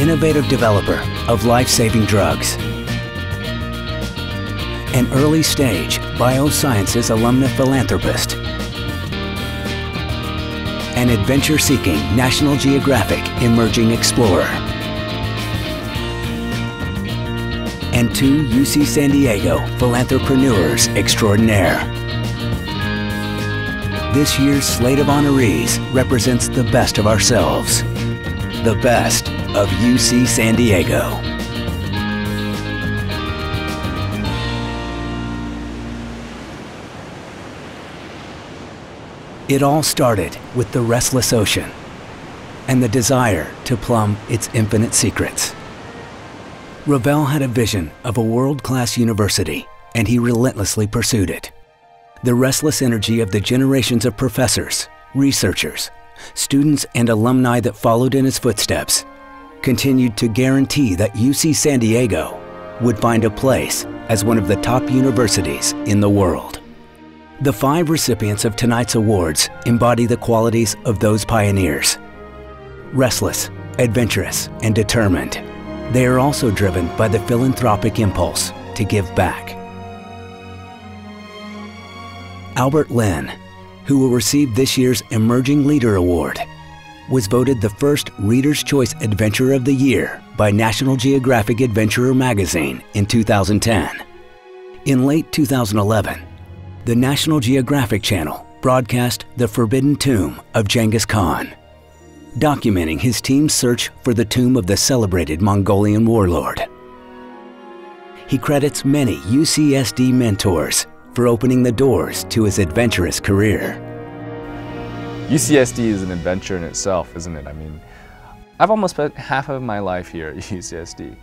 innovative developer of life-saving drugs. An early-stage biosciences alumna philanthropist. An adventure-seeking National Geographic emerging explorer. And 2 UC San Diego philanthropreneurs extraordinaire. This year's slate of honorees represents the best of ourselves. The best of UC San Diego. It all started with the restless ocean and the desire to plumb its infinite secrets. Ravel had a vision of a world-class university, and he relentlessly pursued it. The restless energy of the generations of professors, researchers, students, and alumni that followed in his footsteps continued to guarantee that UC San Diego would find a place as one of the top universities in the world. The 5 recipients of tonight's awards embody the qualities of those pioneers. Restless, adventurous, and determined, they are also driven by the philanthropic impulse to give back. Albert Lin, who will receive this year's Emerging Leader Award, was voted the first Reader's Choice Adventurer of the Year by National Geographic Adventurer magazine in 2010. In late 2011, the National Geographic Channel broadcast The Forbidden Tomb of Genghis Khan, documenting his team's search for the tomb of the celebrated Mongolian warlord. He credits many UCSD mentors for opening the doors to his adventurous career. UCSD is an adventure in itself, isn't it? I mean, I've almost spent half of my life here at UCSD.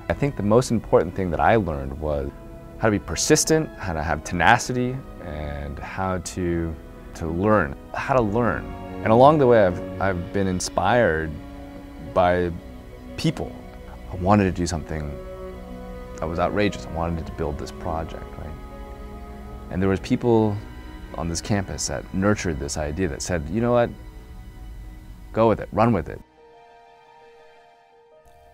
I think the most important thing that I learned was how to be persistent, how to have tenacity, and how to learn, how to learn. And along the way, I've been inspired by people. I wanted to do something that was outrageous. I wanted to build this project, right? And there was people on this campus that nurtured this idea, that said, you know what, go with it, run with it.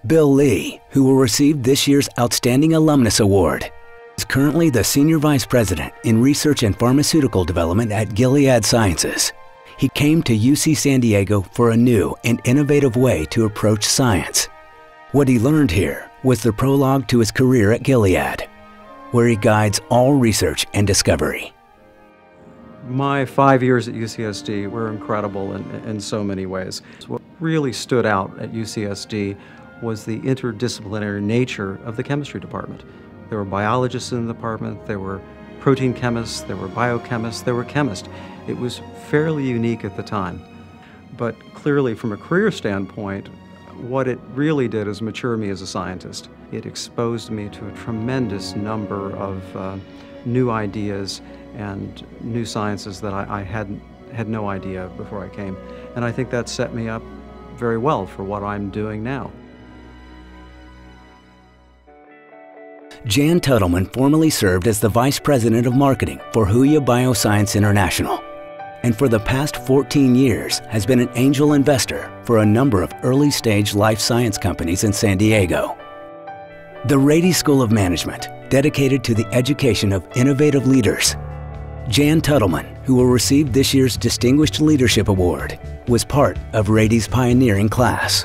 Bill Lee, who will receive this year's Outstanding Alumnus Award, is currently the Senior Vice President in Research and Pharmaceutical Development at Gilead Sciences. He came to UC San Diego for a new and innovative way to approach science. What he learned here was the prologue to his career at Gilead, where he guides all research and discovery. My 5 years at UCSD were incredible in so many ways. What really stood out at UCSD was the interdisciplinary nature of the chemistry department. There were biologists in the department, there were protein chemists, there were biochemists, there were chemists. It was fairly unique at the time. But clearly, from a career standpoint, what it really did is mature me as a scientist. It exposed me to a tremendous number of new ideas and new sciences that I had no idea before I came. And I think that set me up very well for what I'm doing now. Jan Tuttleman formerly served as the Vice President of Marketing for Huya Bioscience International, and for the past 14 years has been an angel investor for a number of early-stage life science companies in San Diego. The Rady School of Management, dedicated to the education of innovative leaders. Jan Tuttleman, who will receive this year's Distinguished Leadership Award, was part of Rady's pioneering class.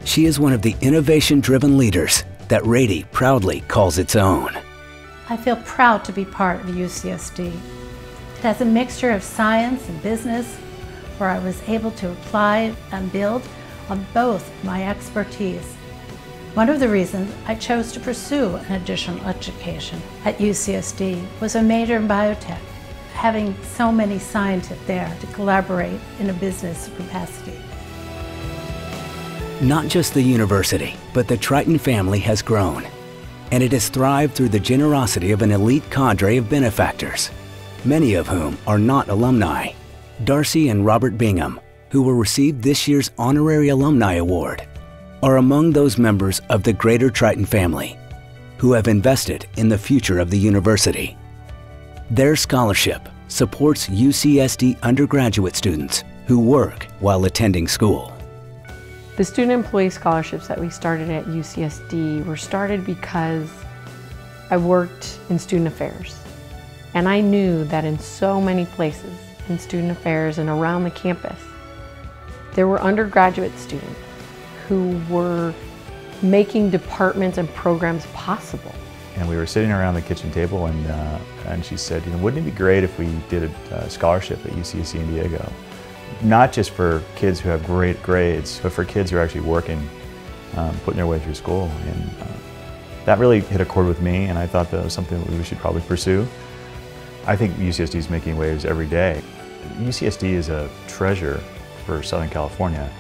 She is one of the innovation-driven leaders that Rady proudly calls its own. I feel proud to be part of UCSD. It has a mixture of science and business, where I was able to apply and build on both my expertise. One of the reasons I chose to pursue an additional education at UCSD was a major in biotech, having so many scientists there to collaborate in a business capacity. Not just the university, but the Triton family has grown, and it has thrived through the generosity of an elite cadre of benefactors, many of whom are not alumni. Darcy and Robert Bingham, who will receive this year's Honorary Alumni Award, are among those members of the greater Triton family who have invested in the future of the university. Their scholarship supports UCSD undergraduate students who work while attending school. The student employee scholarships that we started at UCSD were started because I worked in student affairs. And I knew that in so many places, in student affairs and around the campus, there were undergraduate students who were making departments and programs possible. And we were sitting around the kitchen table and she said, wouldn't it be great if we did a scholarship at UC San Diego? Not just for kids who have great grades, but for kids who are actually working, putting their way through school. And that really hit a chord with me, and I thought that was something that we should probably pursue. I think UCSD is making waves every day. UCSD is a treasure for Southern California,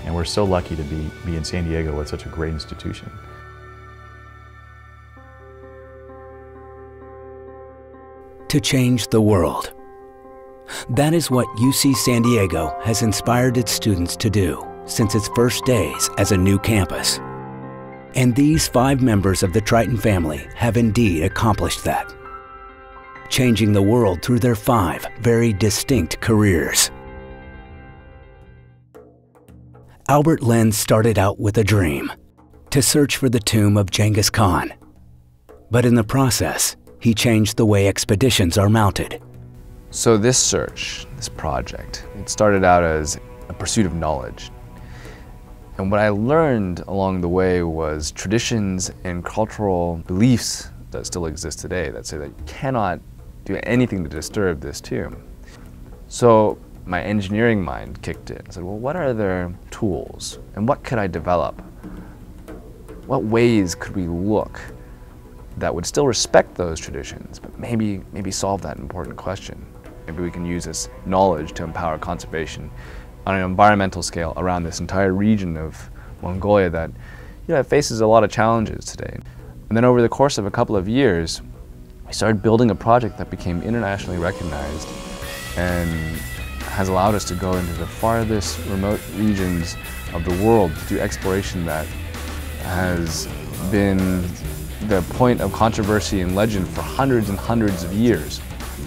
and we're so lucky to be in San Diego with such a great institution. To change the world. That is what UC San Diego has inspired its students to do since its first days as a new campus. And these 5 members of the Triton family have indeed accomplished that, changing the world through their 5 very distinct careers. Albert Lin started out with a dream, to search for the tomb of Genghis Khan. But in the process, he changed the way expeditions are mounted. So this search, this project, it started out as a pursuit of knowledge. And what I learned along the way was traditions and cultural beliefs that still exist today that say that you cannot do anything to disturb this tomb. So my engineering mind kicked in. I said, well, what are their tools? And what could I develop? What ways could we look that would still respect those traditions, but maybe solve that important question? Maybe we can use this knowledge to empower conservation on an environmental scale around this entire region of Mongolia that faces a lot of challenges today. And then over the course of a couple of years, we started building a project that became internationally recognized and has allowed us to go into the farthest remote regions of the world to do exploration that has been the point of controversy and legend for hundreds and hundreds of years.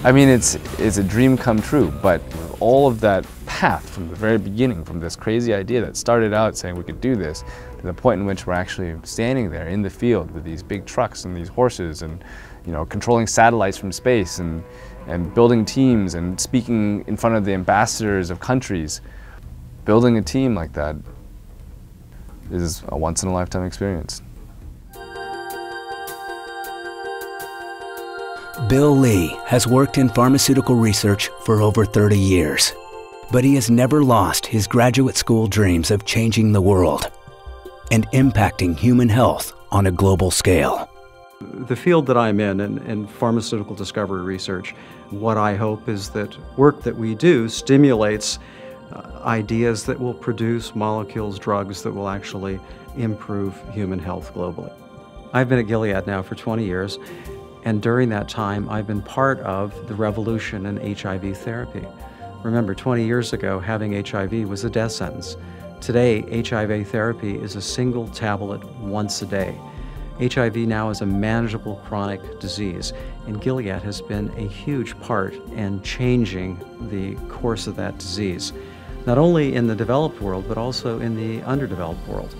I mean, it's a dream come true, but all of that path from the very beginning, from this crazy idea that started out saying we could do this, to the point in which we're actually standing there in the field with these big trucks and these horses and controlling satellites from space and building teams and speaking in front of the ambassadors of countries. Building a team like that is a once-in-a-lifetime experience. Bill Lee has worked in pharmaceutical research for over 30 years, but he has never lost his graduate school dreams of changing the world and impacting human health on a global scale. The field that I'm in pharmaceutical discovery research, what I hope is that work that we do stimulates ideas that will produce molecules, drugs that will actually improve human health globally. I've been at Gilead now for 20 years, and during that time I've been part of the revolution in HIV therapy. Remember, 20 years ago, having HIV was a death sentence. Today, HIV therapy is a single tablet once a day. HIV now is a manageable chronic disease, and Gilead has been a huge part in changing the course of that disease, not only in the developed world, but also in the underdeveloped world.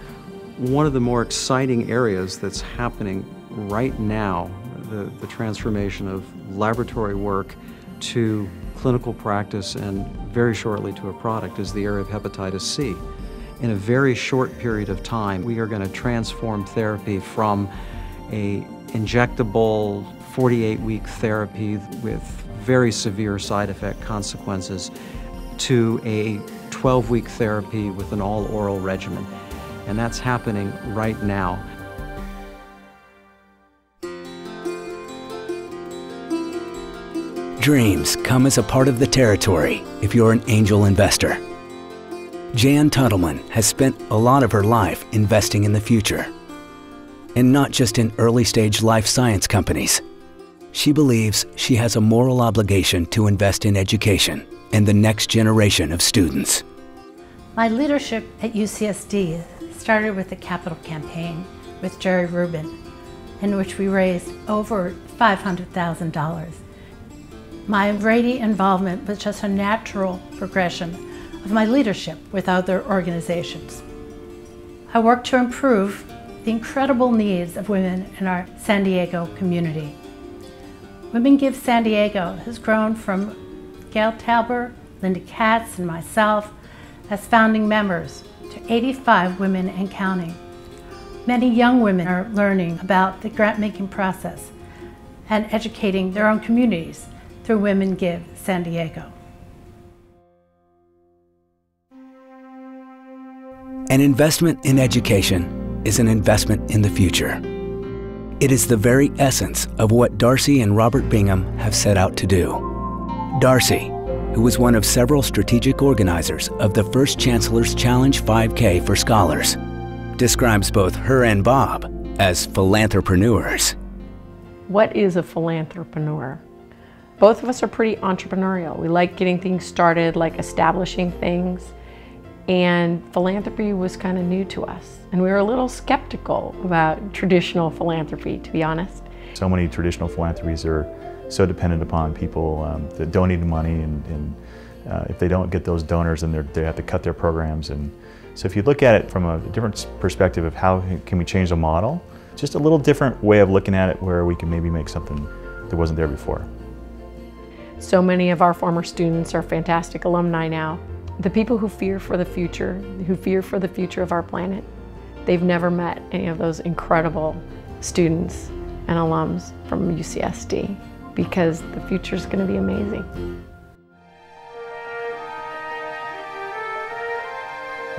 One of the more exciting areas that's happening right now, the transformation of laboratory work to clinical practice and very shortly to a product, is the area of hepatitis C. In a very short period of time, we are going to transform therapy from an injectable 48-week therapy with very severe side effect consequences to a 12-week therapy with an all-oral regimen. And that's happening right now. Dreams come as a part of the territory if you're an angel investor. Jan Tuttleman has spent a lot of her life investing in the future, and not just in early-stage life science companies. She believes she has a moral obligation to invest in education and the next generation of students. My leadership at UCSD started with the capital campaign with Jerry Rubin, in which we raised over $500,000. My Brady involvement was just a natural progression of my leadership with other organizations. I work to improve the incredible needs of women in our San Diego community. Women Give San Diego has grown from Gail Talber, Linda Katz, and myself as founding members to 85 women and counting. Many young women are learning about the grant-making process and educating their own communities through Women Give San Diego. An investment in education is an investment in the future. It is the very essence of what Darcy and Robert Bingham have set out to do. Darcy, who was one of several strategic organizers of the first Chancellor's Challenge 5K for scholars, describes both her and Bob as philanthropreneurs. What is a philanthropreneur? Both of us are pretty entrepreneurial. We like getting things started, like establishing things, and philanthropy was kind of new to us. And we were a little skeptical about traditional philanthropy, to be honest. So many traditional philanthropies are so dependent upon people that donating money, and if they don't get those donors, then they have to cut their programs. And so if you look at it from a different perspective of how can we change the model, just a little different way of looking at it where we can maybe make something that wasn't there before. So many of our former students are fantastic alumni now. The people who fear for the future, of our planet, they've never met any of those incredible students and alums from UCSD, because the future is going to be amazing.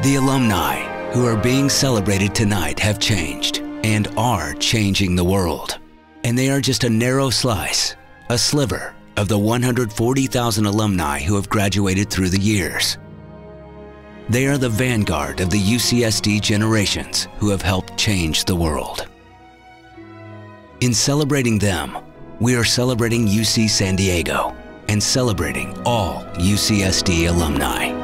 The alumni who are being celebrated tonight have changed and are changing the world. And they are just a narrow slice, a sliver of the 140,000 alumni who have graduated through the years. They are the vanguard of the UCSD generations who have helped change the world. In celebrating them, we are celebrating UC San Diego and celebrating all UCSD alumni.